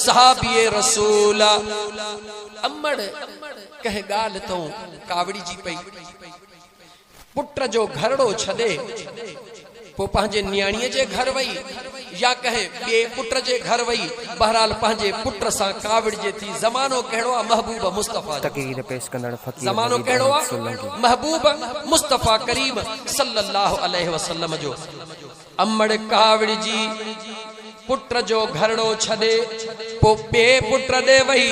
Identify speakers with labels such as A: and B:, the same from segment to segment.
A: सहाबी रसूल अमड़ कह गाल तो कावड़ी जी पई पुट जो घरड़ो छदे पो पंहिंजे न्याणीअ जे घर वई या कहे बे पुट जे घर वई बहरहाल पंहिंजे पुट सां कावड़ जे थी। ज़मानो कहिड़ो आहे महबूब मुस्तफ़ा
B: तक़रीर पेश कंदड़ फकीर
A: ज़मानो कहिड़ो आहे महबूब मुस्तफ़ा करीम सल्लल्लाहु अलैहि वसल्लम जो। अमड़ कावड़ जी पुट जो घरड़ो छदे पो बे पुट दे वई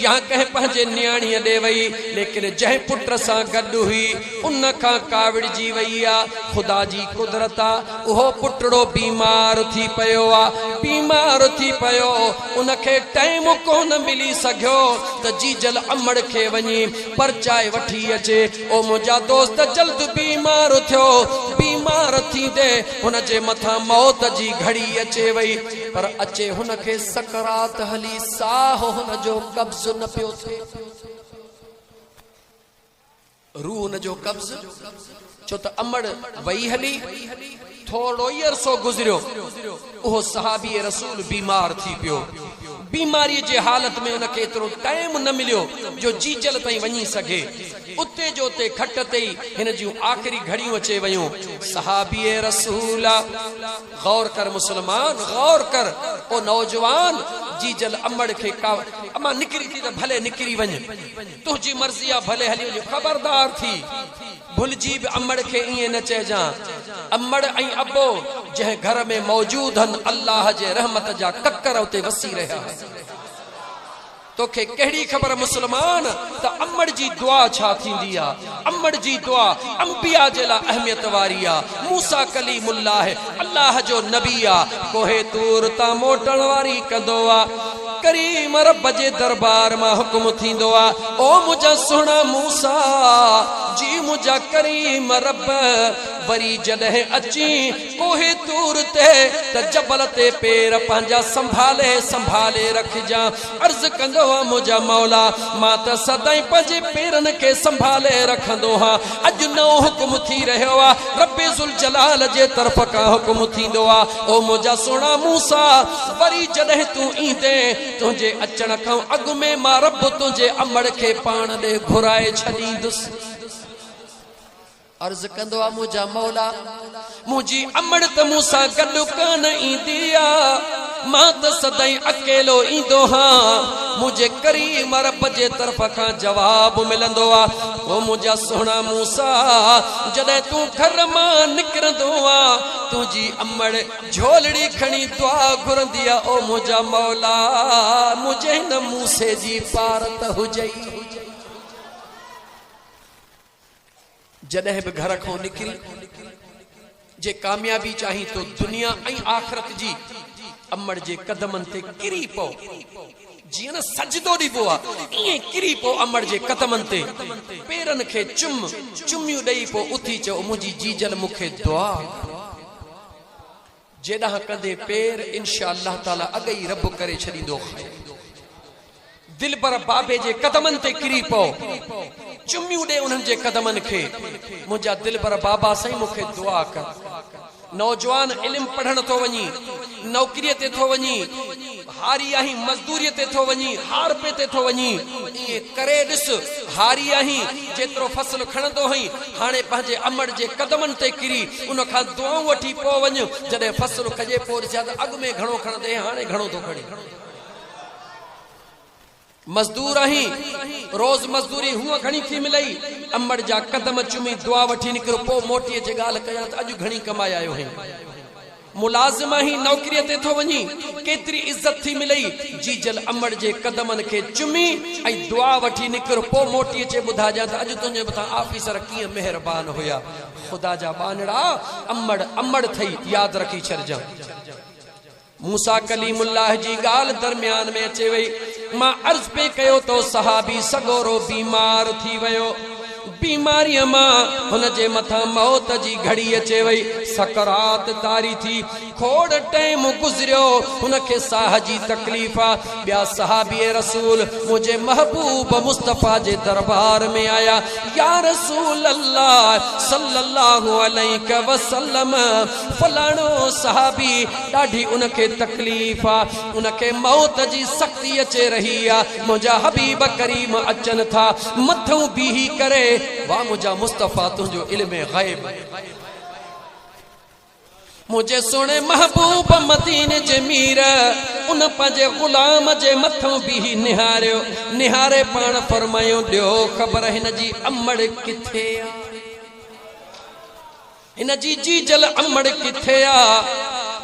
A: या कह पंहिंजे न्याणीअ दे वई लेकिन जंहिं पुट सां गॾु हुई उन खां कावड़ जी वई आ। खुदा जी कुदरत आ उहो पुटड़ो बीमार थी पियो आ बीमार थी पियो उनखे टाइम कोन मिली सघियो त जीजल अमड़ खे वञी परचाए वठी अचे। ओ मुंहिंजा दोस्त जल्द बीमार थियो बीमार थींदे हुन जे मथां मौत जी घड़ी अचे वई पर अचे हुन खे सकरात हली साह हुन जो कब्ज़ न पियो थिए रूह हुन जो कब्ज़ छो त अमड़ वई हली थोड़ो ई अरसो गुज़रियो उहो सहाबी रसूल बीमार थी पियो। बीमारी जे हालत में उनके एतिरो टाइम न मिलियो जो जीजल ताईं वञी सघे। उते जो उते खट ते हिन जूं आख़िरी घड़ियूं अचे वयूं। सहाबी रसूल गौर कर मुसलमान गौर कर ओ नौजवान जीजल अमड़ खे का अमा निकरी थी त भले निकरी वञ तुंहिंजी मर्ज़ी आहे भले हली वञ ख़बरदार थी भुलजी बि अमड़ खे ईअं न चइजां। अमड़ ऐं अबो जंहिं घर में मौजूद हन अल्लाह जे रहमत जा ककर उते वसी रहिया तोखे कहिड़ी ख़बर मुसलमान त अमड़ जी दुआ छा थींदी आहे। अमड़ जी दुआ अंबिया जे लाइ अहमियत वारी आहे। मूसा कलीमुल्लाह अल्लाह जो नबी आहे कोहे तूर तां मोटण वारी कंदो आहे करीम रब जे दरबार मां हुकुम थींदो आहे ओ मुंहिंजा सुहिणा मूसा जी मुंहिंजा करीम रब वरी जॾहिं अची कोहे तूर ते त जबल ते पेर पंहिंजा संभाले संभाले रखजां अर्ज़ कंदो आहे मुंहिंजा मौला मां त सदाईं पंहिंजे पेरनि खे संभाले रखंदो हा। अॼु नओं हुकुम थी रहियो आहे रब्बे ज़ुल जलाल जे तरफ़ खां हुकुम थींदो आहे ओ मुंहिंजा सुहिणा मूसा वरी जॾहिं तूं ईंदे तुंहिंजे अचण खां अॻु में मां रब तुंहिंजे अमड़ खे पाण ॾे घुराए छॾींदुसि। अर्ज़ कंदो आहे मुंहिंजा मौला मुंहिंजी अमड़ त मूंसां गॾु कान ईंदी आहे मां त सदाईं अकेलो ईंदो हां। मुंहिंजे करीम रब जे तरफ़ खां जवाब मिलंदो आहे ओ मुंहिंजा सुहिणा मूसा जॾहिं तूं घर मां निकिरंदो आहे तुंहिंजी अमड़ झोलड़ी खणी दुआ घुरंदी आहे ओ मुंहिंजा मौला मुंहिंजे हिन मूसे जी पारत हुजई। जॾहिं बि घर खां निकिरी जे कामयाबी चाही तो दुनिया ऐं आख़िरत जी अमड़ जे कदमनि ते किरी पो जीअं न सजदो ॾिबो आहे ईअं किरी पो अमड़ जे कदमनि ते पेरनि खे चुमियूं ॾेई पो उथी चओ मुंहिंजी जीजल मूंखे दुआ जेॾां कंदे पेर इंशा अल्लाह ताला अॻई रब करे छॾींदो। दिल पर बाबे जे कदमनि ते किरी पो चुमियूं ॾे उन्हनि जे कदमनि खे मुंहिंजा दिल पर बाबा साईं मूंखे दुआ कर। नौजवान इल्म पढ़ण थो वञी नौकरीअ ते थो वञी हारी आहीं मज़दूरीअ ते थो वञी हार पे ते थो वञी ईअं करे ॾिस हारी आहीं जेतिरो फसल खणंदो हई हाणे पंहिंजे अमड़ जे कदमनि ते किरी उन खां दुआऊं वठी पोइ वञ जॾहिं फसल खजे पोइ ॾिसां त अॻु में घणो खणंदे हाणे घणो थो खणे। मजदूर आहीं रोज मजदूरी हुआ घणी थी मिलई अमड़ जा कदम चुमी दुआ वठी निकिरो पोइ मोटीअ जे ॻाल्हि कयां त अॼु घणी कमाए आयो आहीं। मुलाज़िम आहीं नौकरीअ ते थो वञी केतिरी इज़त थी मिलई जीजल अमड़ जे कदमनि खे चुमी ऐं दुआ वठी निकिरो पोइ मोटी अचे ॿुधाइजां त अॼु तुंहिंजे मथां ऑफिसर कीअं महिरबान हुया। ख़ुदा जा बानड़ा अमड़ अमड़ थई यादि रखी छॾिजां। मूसा कलीमुल्लाह जी गाल दरमियान में अचे वई मां अर्ज पे कयो तो सहाबी सगोरो बीमार थी वयो बीमारी मां हुन जे मथा मौत जी घड़ी अचे वई, सकरात तारी थी, खोड़ टाइम गुजरियो, हुन खे साह जी तकलीफ़ आ। ॿिया सहाबी रसूल मुझे महबूब मुस्तफ़ा जे दरबार में आया, या रसूल अल्लाह सल्लल्लाहु अलैहि वसल्लम, फलाणो सहाबी ॾाढी उन खे तकलीफ़ आ, उन खे मौत जी सख्ती अचे रही आ, मुंहिंजा हबीब करीम अचन था मथों बीही करे। वाह मुझा मुस्तफ़ा तुझो इल्म गैब, मुझे सुने महबूब मदीने जे मीर, उन पंहिंजे गुलाम जे मथों बीही निहारियो, निहारे पाण फरमायो ॾियो ख़बर हिन जी अमड़ किथे आ, हिन जी जीजल अमड़ किथे आ।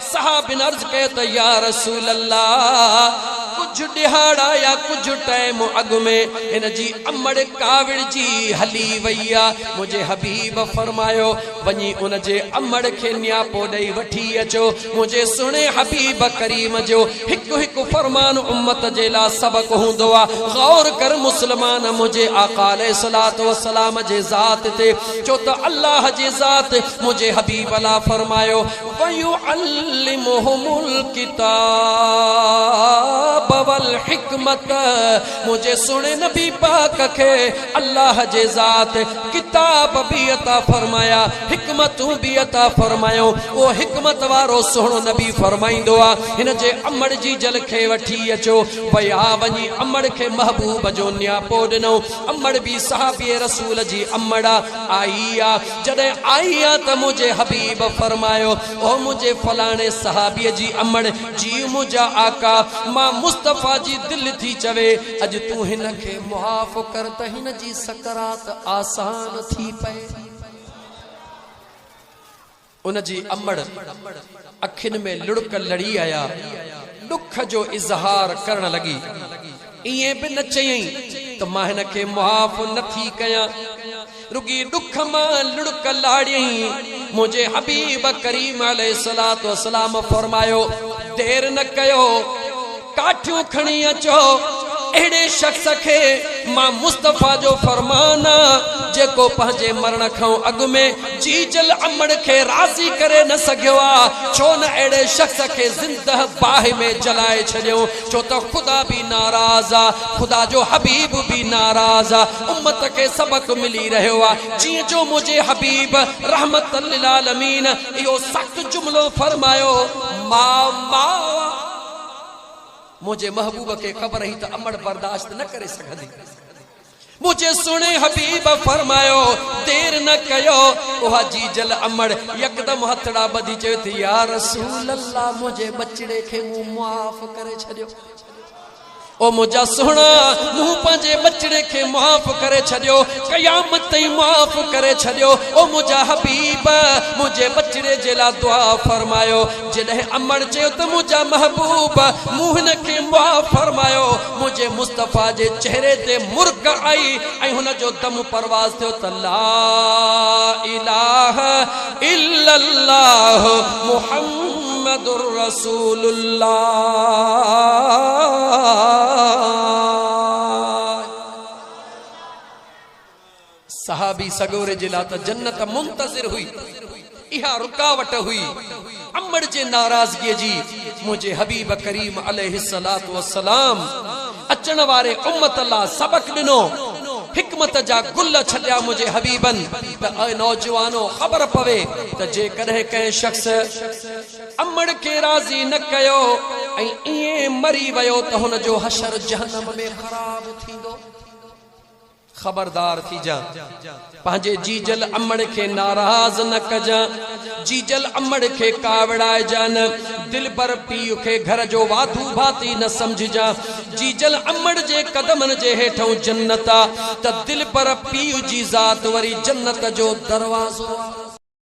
A: सहाबिन अर्ज कयो त या रसूल अल्लाह, कुछ दिहाड़ा या कुछ टाइम अग में इन जी अमड़ काविड़ जी हली वई आ। मुझे हबीब फरमायो वनी उन जे अमड़ के न्यापो दई वठी अचो। मुझे सुने हबीब करीम जो हिकु हिकु फरमान उम्मत जे ला सबक हुंदो आ। गौर कर मुसलमान, मुझे आका अलैहिस्सलात व सलाम जे ज़ात ते चो त अल्लाह जे ज़ात मुझे हबीब अला फरमायो वयुअल्लिमुहुमुल किताब वल हिकमत। मुझे सुने नबी पाक के अल्लाह जे ज़ात किताब भी अता फरमाया, हिकमत भी अता फरमायो। वो हिकमत वारो सोहणो नबी फरमाइंदो आ हिन जे अमड़ जी जल खे वठी अचो। भया वनी अमड़ के महबूब जो न्यापो ॾिनो। अमड़ भी सहाबी रसूल जी अमड़ा आई आ। जॾहिं आई आ त मुझे हबीब फरमायो ओ मुझे फलाणे सहाबी जी अमड़ जी मुझा आका मां मुस्तफ़ा जी दिल थी चवे अज तू हिन खे मुआफ़ कर त हिन जी सकरात आसान थी पए। उन जी अमड़ अखिन में लुड़क लड़ी आया, दुख जो इजहार करण लगी। इए भी न चयई त मां हिन खे मुआफ़ नथी कयां, रुगी दुख मां लुड़क लाड़ी। मुझे हबीब करीम अलैहिस्सलातु वस्सलाम फरमायो देर न कयो, काठियूं खणी अचो। अड़े शख्स के मां मुस्तफ़ा जो फरमाना जेको पंहिंजे मरण खां अॻु में जीजल अमड़ के राज़ी करे न सघियो आ। छो न अड़े शख्स के ज़िंदह बाहि में जलाए छॾियो, छो त खुदा भी नाराज़ आ, खुदा जो हबीब भी नाराज़ आ। उम्मत के सबक मिली रहियो आ। जीअं जो मुझे हबीब रहमतल लिल आलमीन इहो सख्त जुमलो फरमायो, मां मुझे महबूब के खबर ही तो अमड़ बर्दाश्त न करे सघंदी। मुझे सुने हबीब फरमायो देर न कयो। ओहा जीजल अमड़ यकदम हथड़ा बधी चयो थी या रसूल अल्लाह मुझे बचड़े के मुंह माफ़ करे छॾियो। ओ मुझा सोना मुंह पंहिंजे बचड़े के माफ़ करे छॾियो, क़यामत ताईं माफ़ करे छॾियो। ओ मुझा हबीब मुझे बचड़े जे ला दुआ फरमायो। जॾहिं अमड़ चयो त मुझा महबूब मुंह न के माफ़ फरमायो, मुझे मुस्तफ़ा जे चेहरे ते मुर्ग आई ऐं हुन जो दम परवाज़ थियो त ला इलाहा इल्लल्लाह मुहम्मदुर रसूलुल्लाह। सहाबी सगोरे जिला त जन्नत मुंतज़िर हुई, इहा रुकावट हुई अमड़ जे नाराज़गी जी। मुझे हबीब करीम अलैहिस्सलातु वस्सलाम अचण वारे उम्मत ला सबक ॾिनो, हिकमत जा गुल छॾिया मुझे हबीबन त ऐ नौजवानो खबर पवे त जे कॾहिं कंहिं शख्स अमड़ के राज़ी न कयो ऐं इएं मरी वियो त हुन जो हशर जहन्नम में ख़राब थींदो। खबरदार थी जा, पंहिंजे जीजल अमड़ के नाराज न कजा, जीजल अमड़ के कावड़ाए जान, दिल पर पीउ के घर जो वाधू भाती न समझजा। जीजल अमड़ जे कदमन जे हेठों जन्नत आ त दिल पर पीउ जी ज़ात वरी जन्नत जो दरवाज़ो।